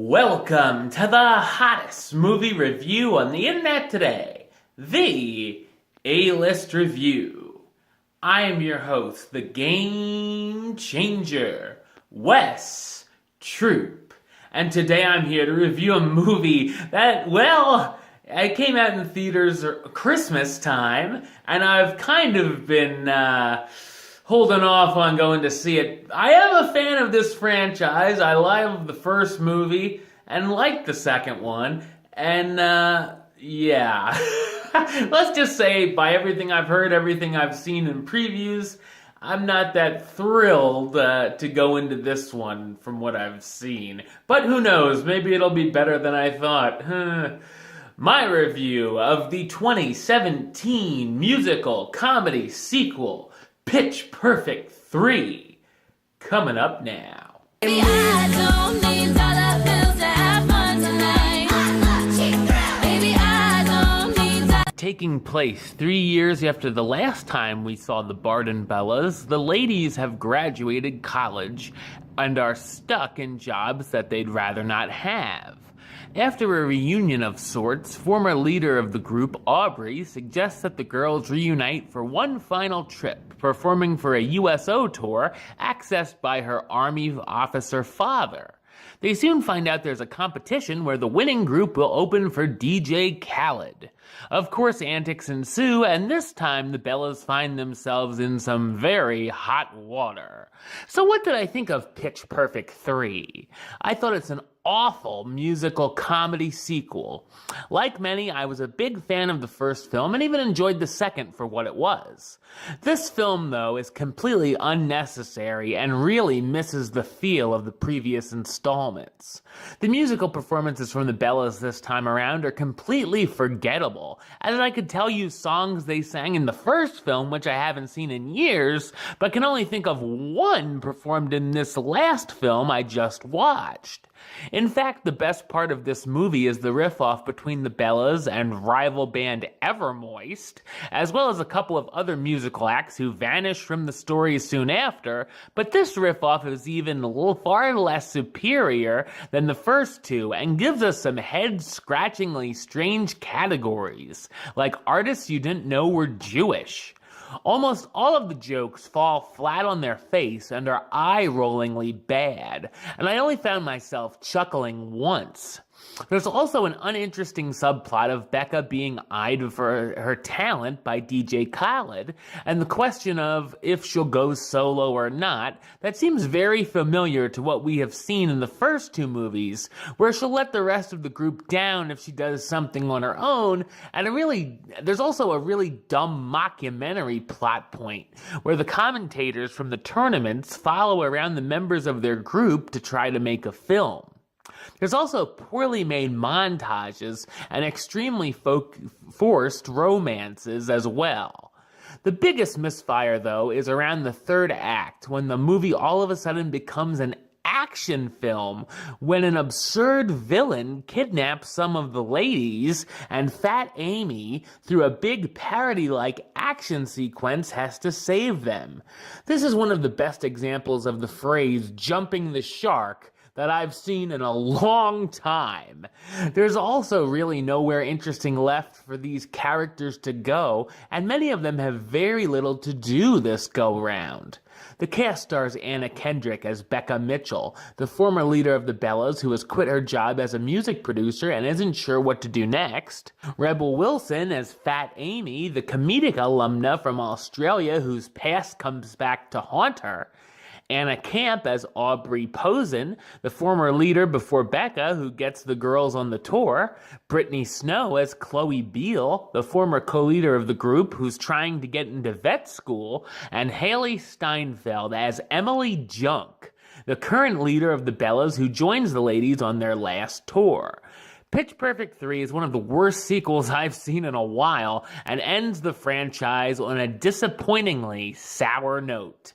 Welcome to the hottest movie review on the internet today, the A-List Review. I am your host, the Game Changer, Wes Troop. And today I'm here to review a movie that, well, it came out in theaters Christmas time, and I've kind of been holding off on going to see it. I am a fan of this franchise. I love the first movie and like the second one. And, yeah. Let's just say, by everything I've heard, everything I've seen in previews, I'm not that thrilled to go into this one from what I've seen. But who knows? Maybe it'll be better than I thought. My review of the 2017 musical comedy sequel, Pitch Perfect 3, coming up now. Baby, I don't need dollar bills to have fun tonight. Baby, I don't need Taking place 3 years after the last time we saw the Barden Bellas, the ladies have graduated college and are stuck in jobs that they'd rather not have. After a reunion of sorts, former leader of the group, Aubrey, suggests that the girls reunite for one final trip, performing for a USO tour accessed by her Army officer father. They soon find out there's a competition where the winning group will open for DJ Khaled. Of course, antics ensue, and this time the Bellas find themselves in some very hot water. So what did I think of Pitch Perfect 3? I thought it's an awful musical comedy sequel. Like many, I was a big fan of the first film and even enjoyed the second for what it was. This film, though, is completely unnecessary and really misses the feel of the previous installments. The musical performances from the Bellas this time around are completely forgettable, as I could tell you songs they sang in the first film, which I haven't seen in years, but can only think of one performed in this last film I just watched. In fact, the best part of this movie is the riff-off between the Bellas and rival band Evermoist, as well as a couple of other musical acts who vanish from the story soon after, but this riff-off is even far less superior than the first two and gives us some head-scratchingly strange categories, like artists you didn't know were Jewish. Almost all of the jokes fall flat on their face and are eye-rollingly bad, and I only found myself chuckling once. There's also an uninteresting subplot of Becca being eyed for her talent by DJ Khaled, and the question of if she'll go solo or not, that seems very familiar to what we have seen in the first two movies, where she'll let the rest of the group down if she does something on her own, and there's also a really dumb mockumentary plot point, where the commentators from the tournaments follow around the members of their group to try to make a film. There's also poorly made montages and extremely forced romances as well. The biggest misfire, though, is around the third act, when the movie all of a sudden becomes an action film when an absurd villain kidnaps some of the ladies and Fat Amy, through a big parody-like action sequence, has to save them. This is one of the best examples of the phrase jumping the shark that I've seen in a long time. There's also really nowhere interesting left for these characters to go, and many of them have very little to do this go-round. The cast stars Anna Kendrick as Becca Mitchell, the former leader of the Bellas who has quit her job as a music producer and isn't sure what to do next. Rebel Wilson as Fat Amy, the comedic alumna from Australia whose past comes back to haunt her. Anna Camp as Aubrey Posen, the former leader before Becca who gets the girls on the tour. Brittany Snow as Chloe Beale, the former co-leader of the group who's trying to get into vet school. And Haley Steinfeld as Emily Junk, the current leader of the Bellas who joins the ladies on their last tour. Pitch Perfect 3 is one of the worst sequels I've seen in a while and ends the franchise on a disappointingly sour note.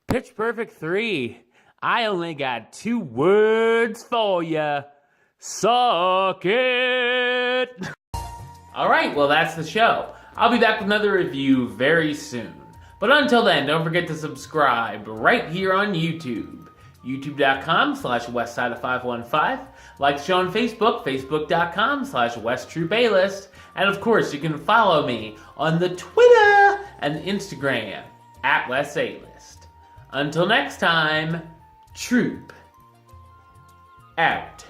Pitch Perfect 3, I only got 2 words for ya. Suck it! Alright, well that's the show. I'll be back with another review very soon. But until then, don't forget to subscribe right here on YouTube. youtube.com/westside515. Like the show on Facebook, facebook.com/westtroopaylist. And of course, you can follow me on the Twitter and Instagram @WestAlist. Until next time, Troop out.